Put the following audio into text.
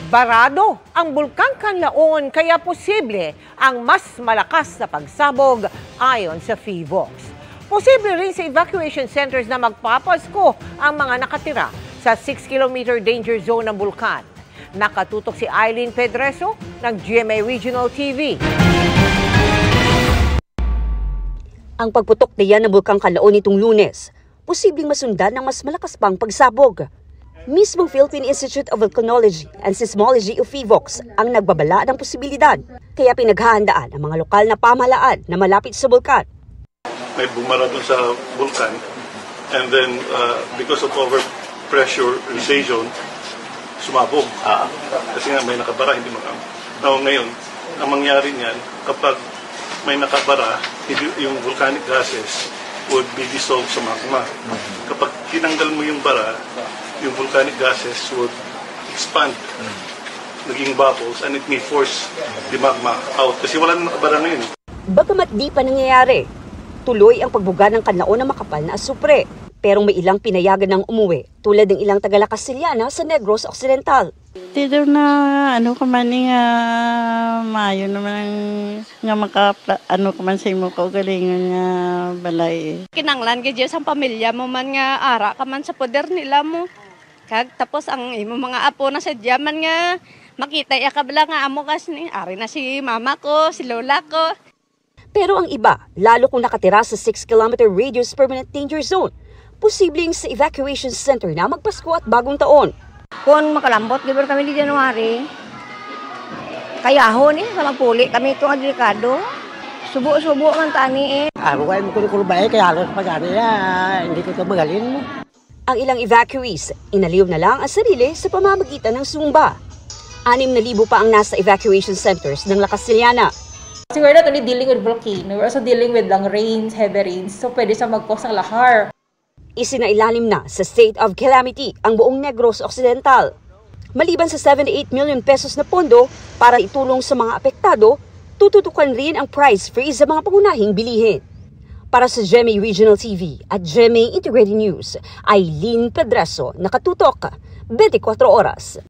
Barado ang Bulkang Kanlaon kaya posible ang mas malakas na pagsabog ayon sa PHIVOLCS. Posible rin sa evacuation centers na magpapasko ang mga nakatira sa 6-kilometer danger zone ng bulkan. Nakatutok si Eileen Pedreso ng GMA Regional TV. Ang pagputok diyan ng Bulkang Kanlaon nitong Lunes, posibleng masundan ng mas malakas pang pagsabog. Mismong Philippine Institute of Volcanology and Seismology o PHIVOLCS ang nagbabala ng posibilidad. Kaya pinaghahandaan ang mga lokal na pamahalaan na malapit sa bulkan. May bumara dun sa bulkan and then because of overpressure recession, sumabog. Kasi nga may nakabara, hindi makam. Now ngayon, ang mangyari niyan, kapag may nakabara, yung volcanic gases would be dissolved sa magma. Kapag tinanggal mo yung bara, yung volcanic gases would expand, naging bubbles, and it may force the magma out. Kasi wala nang nakabara ngayon. Bagamat di pa nangyayari, tuloy ang pagbuga ng Kanlaon na makapal na asupre. Pero may ilang pinayagan ng umuwi, tulad ng ilang taga-Lakasiliana sa Negros Occidental. Tito na nga maayo naman nga kaman sa imo kaugalingon nga balay. Kinanglan gid sa pamilya mo man nga ara ka man sa poder nila mo. Kag tapos ang imo mga apo na sadya man nga makita ya kabla nga amo kas ni ari na si mama ko, si lola ko. Pero ang iba, lalo kung nakatira sa 6-kilometer radius permanent danger zone, posibleng sa evacuation center na magpasko at bagong taon. Kung makalambot, gibor kami di January, kaya ahon sa magpuli kami ito nga delikado. Subo-subo man tani Araw mo kulukulubay, kaya halos pag-ano hindi ko ito magalin mo. Ang ilang evacuees, inaliw na lang ang sarili sa pamamagitan ng sumba. 6,000 pa ang nasa evacuation centers ng Lakasiliana. So we're not only dealing with volcano, we're also dealing with long rains, heavy rains, so pwede siya mag-cause ng lahar. Isinailalim na sa state of calamity ang buong Negros Occidental. Maliban sa 78 million pesos na pondo para itulong sa mga apektado, tututukan rin ang price freeze sa mga pangunahing bilihin. Para sa GMA Regional TV at GMA Integrated News, Eileen Pedreso, nakatutok 24 oras.